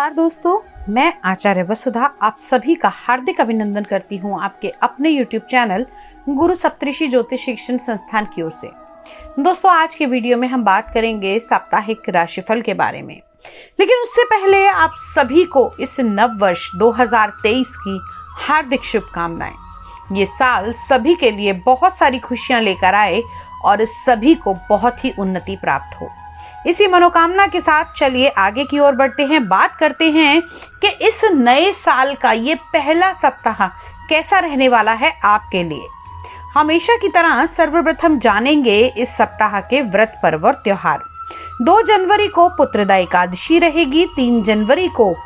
नमस्कार दोस्तों, मैं आचार्य वसुधा आप सभी का हार्दिक अभिनंदन करती हूँ आपके अपने YouTube चैनल गुरु सप्तऋषि ज्योतिष शिक्षण संस्थान की ओर से। दोस्तों, आज के वीडियो में हम बात करेंगे साप्ताहिक राशिफल के बारे में, लेकिन उससे पहले आप सभी को इस नव वर्ष 2023 की हार्दिक शुभकामनाएं। ये साल सभी के लिए बहुत सारी खुशियां लेकर आए और सभी को बहुत ही उन्नति प्राप्त हो। इसी मनोकामना के साथ चलिए आगे की ओर बढ़ते हैं। बात करते हैं कि इस नए साल का ये पहला सप्ताह कैसा रहने वाला है आपके लिए। हमेशा की तरह सर्वप्रथम जानेंगे इस सप्ताह के व्रत पर्व और त्योहार। 2 जनवरी को पुत्रदा एकादशी रहेगी, 3 जनवरी को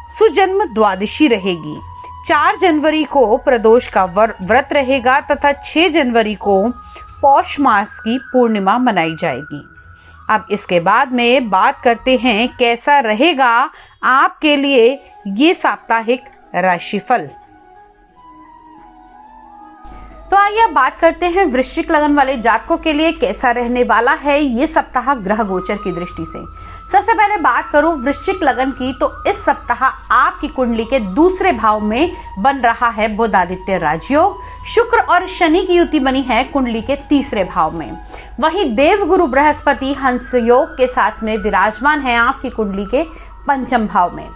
सुजन्म द्वादशी रहेगी, 4 जनवरी को प्रदोष का व्रत रहेगा तथा 6 जनवरी को पौष मास की पूर्णिमा मनाई जाएगी। अब इसके बाद में बात करते हैं कैसा रहेगा आपके लिए ये साप्ताहिक राशिफल। तो आइए अब बात करते हैं वृश्चिक लगन वाले जातकों के लिए कैसा रहने वाला है ये सप्ताह ग्रह गोचर की दृष्टि से। सबसे पहले बात करूं वृश्चिक लगन की, तो इस सप्ताह आपकी कुंडली के दूसरे भाव में बन रहा है बुध आदित्य राजयोग। शुक्र और शनि की युति बनी है कुंडली के तीसरे भाव में। वहीं देवगुरु बृहस्पति हंस योग के साथ में विराजमान है आपकी कुंडली के पंचम भाव में।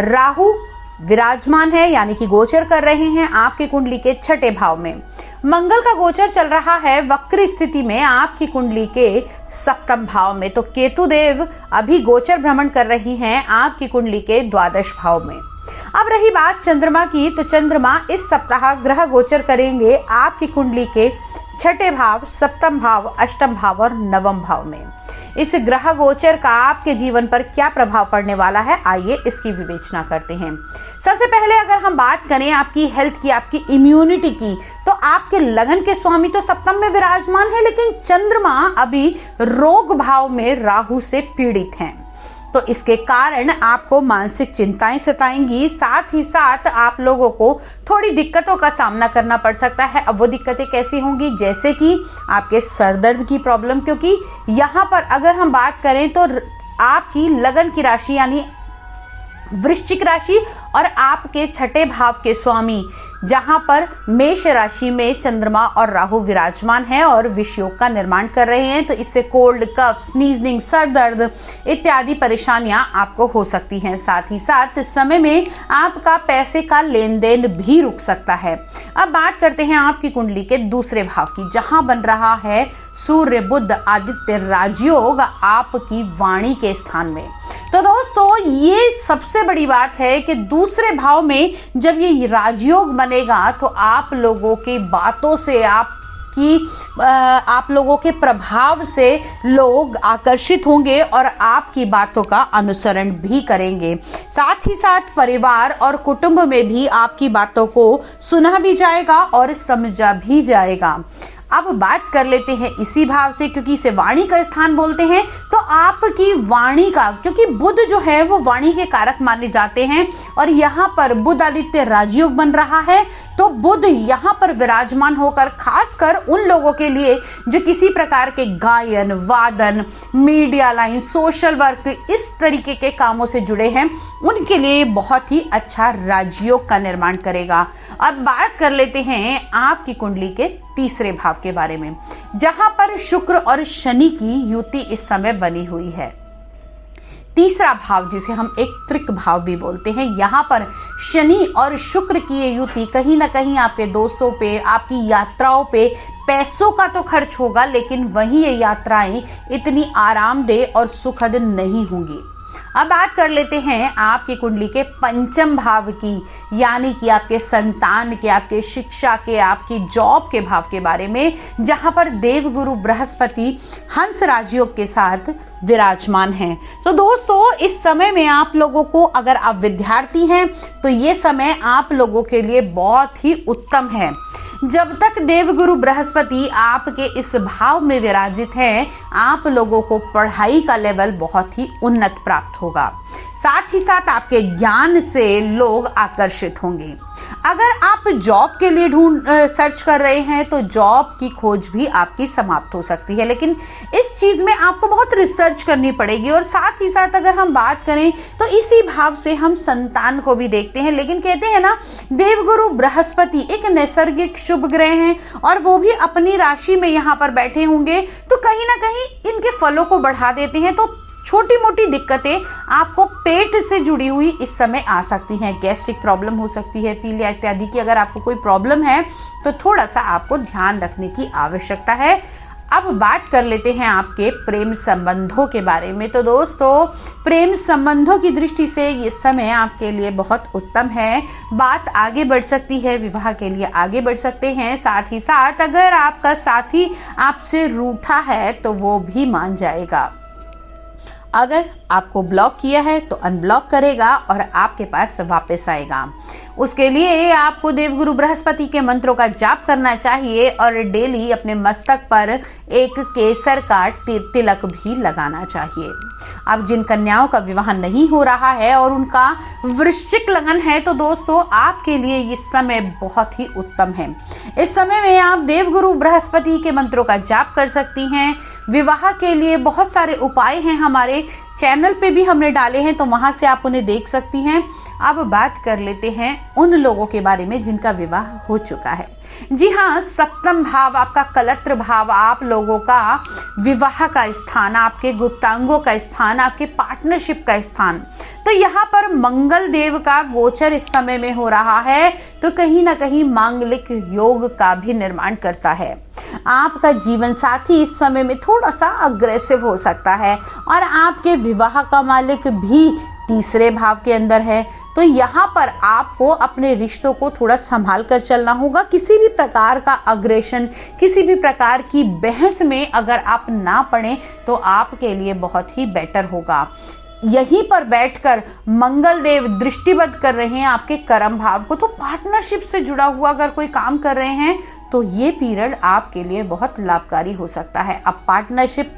राहु विराजमान है यानी कि गोचर कर रहे हैं आपकी कुंडली के छठे भाव में। मंगल का गोचर चल रहा है वक्र स्थिति में आपकी कुंडली के सप्तम भाव में। तो केतु देव अभी गोचर भ्रमण कर रही हैं आपकी कुंडली के द्वादश भाव में। अब रही बात चंद्रमा की, तो चंद्रमा इस सप्ताह ग्रह गोचर करेंगे आपकी कुंडली के छठे भाव, सप्तम भाव, अष्टम भाव और नवम भाव में। इस ग्रह गोचर का आपके जीवन पर क्या प्रभाव पड़ने वाला है, आइए इसकी विवेचना करते हैं। सबसे पहले अगर हम बात करें आपकी हेल्थ की, आपकी इम्यूनिटी की, तो आपके लगन के स्वामी तो सप्तम में विराजमान है, लेकिन चंद्रमा अभी रोग भाव में राहु से पीड़ित हैं। तो इसके कारण आपको मानसिक चिंताएं सताएंगी, साथ ही साथ आप लोगों को थोड़ी दिक्कतों का सामना करना पड़ सकता है। अब वो दिक्कतें कैसी होंगी, जैसे कि आपके सर दर्द की प्रॉब्लम, क्योंकि यहाँ पर अगर हम बात करें तो आपकी लगन की राशि यानी वृश्चिक राशि और आपके छठे भाव के स्वामी जहां पर मेष राशि में चंद्रमा और राहु विराजमान हैं और विष योग का निर्माण कर रहे हैं, तो इससे कोल्ड, कफ, स्नीजिंग, सर दर्द इत्यादि परेशानियां आपको हो सकती हैं। साथ ही साथ समय में आपका पैसे का लेन देन भी रुक सकता है। अब बात करते हैं आपकी कुंडली के दूसरे भाव की, जहां बन रहा है सूर्य बुध आदित्य राजयोग आपकी वाणी के स्थान में। तो दोस्तों, ये सबसे बड़ी बात है कि दूसरे भाव में जब ये राजयोग बनेगा तो आप लोगों की बातों से, आप लोगों के प्रभाव से लोग आकर्षित होंगे और आपकी बातों का अनुसरण भी करेंगे। साथ ही साथ परिवार और कुटुंब में भी आपकी बातों को सुना भी जाएगा और समझा भी जाएगा। अब बात कर लेते हैं इसी भाव से, क्योंकि इसे वाणी का स्थान बोलते हैं, तो आपकी वाणी का, क्योंकि बुध जो है वो वाणी के कारक माने जाते हैं और यहाँ पर बुध आदित्य राजयोग बन रहा है, तो बुध यहाँ पर विराजमान होकर खासकर उन लोगों के लिए जो किसी प्रकार के गायन, वादन, मीडिया लाइन, सोशल वर्क, इस तरीके के कामों से जुड़े हैं, उनके लिए बहुत ही अच्छा राजयोग का निर्माण करेगा। अब बात कर लेते हैं आपकी कुंडली के तीसरे भाव के बारे में, जहां पर शुक्र और शनि की युति इस समय बनी हुई है। तीसरा भाव जिसे हम एक त्रिक भाव भी बोलते हैं, यहाँ पर शनि और शुक्र की ये युति कहीं ना कहीं आपके दोस्तों पे, आपकी यात्राओं पे पैसों का तो खर्च होगा, लेकिन वहीं ये यात्राएं इतनी आरामदेह और सुखद नहीं होंगी। अब बात कर लेते हैं आपकी कुंडली के पंचम भाव की, यानी कि आपके संतान के, आपके शिक्षा के, आपकी जॉब के भाव के बारे में, जहां पर देवगुरु बृहस्पति हंस राजयोग के साथ विराजमान हैं। तो दोस्तों, इस समय में आप लोगों को, अगर आप विद्यार्थी हैं तो ये समय आप लोगों के लिए बहुत ही उत्तम है। जब तक देवगुरु बृहस्पति आपके इस भाव में विराजित हैं, आप लोगों को पढ़ाई का लेवल बहुत ही उन्नत प्राप्त होगा। साथ ही साथ आपके ज्ञान से लोग आकर्षित होंगे। अगर आप जॉब के लिए सर्च कर रहे हैं तो जॉब की खोज भी आपकी समाप्त हो सकती है, लेकिन इस चीज में आपको बहुत रिसर्च करनी पड़ेगी। और साथ ही साथ अगर हम बात करें तो इसी भाव से हम संतान को भी देखते हैं, लेकिन कहते हैं ना, देवगुरु बृहस्पति एक नैसर्गिक शुभ ग्रह हैं और वो भी अपनी राशि में यहाँ पर बैठे होंगे तो कहीं ना कहीं इनके फलों को बढ़ा देते हैं। तो छोटी मोटी दिक्कतें आपको पेट से जुड़ी हुई इस समय आ सकती हैं। गैस्ट्रिक प्रॉब्लम हो सकती है, पीलिया इत्यादि की अगर आपको कोई प्रॉब्लम है तो थोड़ा सा आपको ध्यान रखने की आवश्यकता है। अब बात कर लेते हैं आपके प्रेम संबंधों के बारे में। तो दोस्तों, प्रेम संबंधों की दृष्टि से ये समय आपके लिए बहुत उत्तम है। बात आगे बढ़ सकती है, विवाह के लिए आगे बढ़ सकते हैं। साथ ही साथ अगर आपका साथी आपसे रूठा है तो वो भी मान जाएगा। अगर आपको ब्लॉक किया है तो अनब्लॉक करेगा और आपके पास वापस आएगा। उसके लिए आपको देवगुरु बृहस्पति के मंत्रों का जाप करना चाहिए और डेली अपने मस्तक पर एक केसर का तिलक भी लगाना चाहिए। अब जिन कन्याओं का विवाह नहीं हो रहा है और उनका वृश्चिक लगन है तो दोस्तों, आपके लिए ये समय बहुत ही उत्तम है। इस समय में आप देवगुरु बृहस्पति के मंत्रों का जाप कर सकती हैं। विवाह के लिए बहुत सारे उपाय हैं, हमारे चैनल पे भी हमने डाले हैं, तो वहां से आप उन्हें देख सकती हैं। अब बात कर लेते हैं उन लोगों के बारे में जिनका विवाह हो चुका है। जी हाँ, सप्तम भाव आपका कलत्र भाव, आप लोगों का विवाह का स्थान, आपके गुप्तांगों का स्थान, आपके पार्टनरशिप का स्थान। तो यहाँ पर मंगल देव का गोचर इस समय में हो रहा है तो कहीं ना कहीं मांगलिक योग का भी निर्माण करता है। आपका जीवन साथी इस समय में थोड़ा सा अग्रेसिव हो सकता है और आपके विवाह का मालिक भी तीसरे भाव के अंदर है। तो यहाँ पर आपको अपने रिश्तों को थोड़ा संभाल कर चलना होगा। किसी भी प्रकार का अग्रेशन, किसी भी प्रकार की बहस में अगर आप ना पड़े तो आपके लिए बहुत ही बेटर होगा। यहीं पर बैठकर मंगल देव दृष्टिबद्ध कर रहे हैं आपके कर्म भाव को, तो पार्टनरशिप से जुड़ा हुआ अगर कोई काम कर रहे हैं तो ये पीरियड आपके लिए बहुत लाभकारी हो सकता है। अब पार्टनरशिप,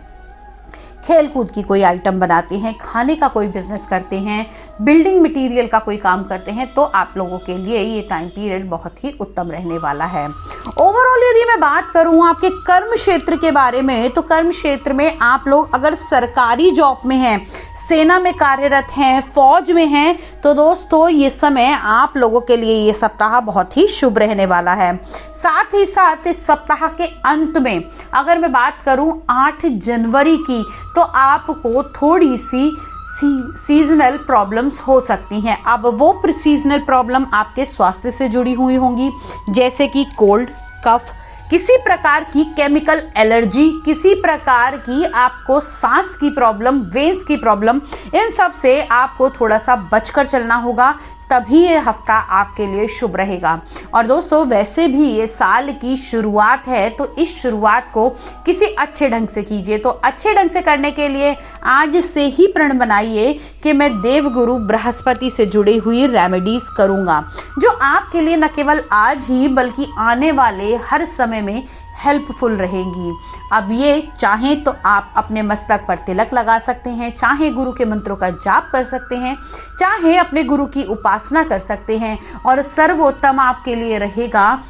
खेलकूद की कोई आइटम बनाते हैं, खाने का कोई बिजनेस करते हैं, बिल्डिंग मटेरियल का कोई काम करते हैं तो आप लोगों के लिए ये टाइम पीरियड बहुत ही उत्तम रहने वाला है। ओवरऑल यदि मैं बात करूं आपके कर्म क्षेत्र के बारे में तो कर्म क्षेत्र में आप लोग अगर सरकारी जॉब में हैं, सेना में कार्यरत हैं, फौज में हैं तो दोस्तों ये समय आप लोगों के लिए ये सप्ताह बहुत ही शुभ रहने वाला है। साथ ही साथ इस सप्ताह के अंत में अगर मैं बात करूं 8 जनवरी की तो आपको थोड़ी सी सीजनल प्रॉब्लम्स हो सकती हैं। अब वो सीजनल प्रॉब्लम आपके स्वास्थ्य से जुड़ी हुई होंगी, जैसे कि कोल्ड, कफ, किसी प्रकार की केमिकल एलर्जी, किसी प्रकार की आपको सांस की प्रॉब्लम, वेन्स की प्रॉब्लम, इन सब से आपको थोड़ा सा बचकर चलना होगा, तभी ये हफ्ता आपके लिए शुभ रहेगा। और दोस्तों, वैसे भी ये साल की शुरुआत है तो इस शुरुआत को किसी अच्छे ढंग से कीजिए। तो अच्छे ढंग से करने के लिए आज से ही प्रण बनाइए कि मैं देवगुरु बृहस्पति से जुड़ी हुई रेमेडीज करूंगा, जो आपके लिए न केवल आज ही बल्कि आने वाले हर समय में हेल्पफुल रहेंगी। अब ये चाहें तो आप अपने मस्तक पर तिलक लगा सकते हैं, चाहे गुरु के मंत्रों का जाप कर सकते हैं, चाहे अपने गुरु की उपासना कर सकते हैं। और सर्वोत्तम आपके लिए रहेगा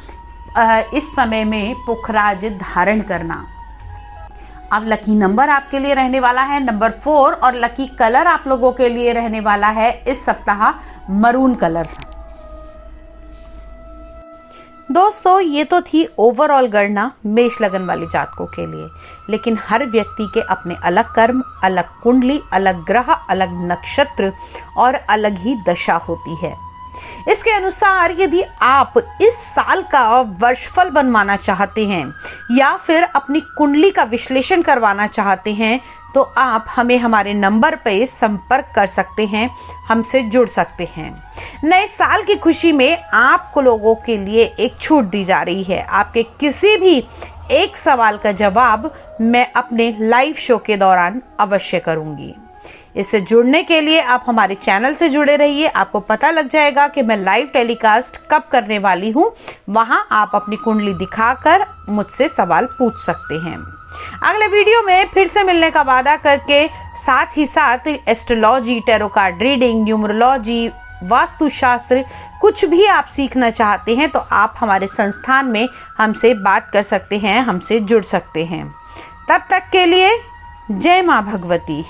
इस समय में पुखराज धारण करना। अब लकी नंबर आपके लिए रहने वाला है नंबर 4 और लकी कलर आप लोगों के लिए रहने वाला है इस सप्ताह मरून कलर। दोस्तों, ये तो थी ओवरऑल गणना मेष लगन वाले जातकों के लिए, लेकिन हर व्यक्ति के अपने अलग कर्म, अलग कुंडली, अलग ग्रह, अलग नक्षत्र और अलग ही दशा होती है। इसके अनुसार यदि आप इस साल का वर्षफल बनवाना चाहते हैं या फिर अपनी कुंडली का विश्लेषण करवाना चाहते हैं तो आप हमें हमारे नंबर पर संपर्क कर सकते हैं, हमसे जुड़ सकते हैं। नए साल की खुशी में आपको लोगों के लिए एक छूट दी जा रही है। आपके किसी भी एक सवाल का जवाब मैं अपने लाइव शो के दौरान अवश्य करूंगी। इससे जुड़ने के लिए आप हमारे चैनल से जुड़े रहिए, आपको पता लग जाएगा कि मैं लाइव टेलीकास्ट कब करने वाली हूँ। वहां आप अपनी कुंडली दिखाकर मुझसे सवाल पूछ सकते हैं। अगले वीडियो में फिर से मिलने का वादा करके साथ ही साथ astrology, tarot card reading, numerology, वास्तुशास्त्र, कुछ भी आप सीखना चाहते हैं तो आप हमारे संस्थान में हमसे बात कर सकते हैं, हमसे जुड़ सकते हैं। तब तक के लिए जय माँ भगवती।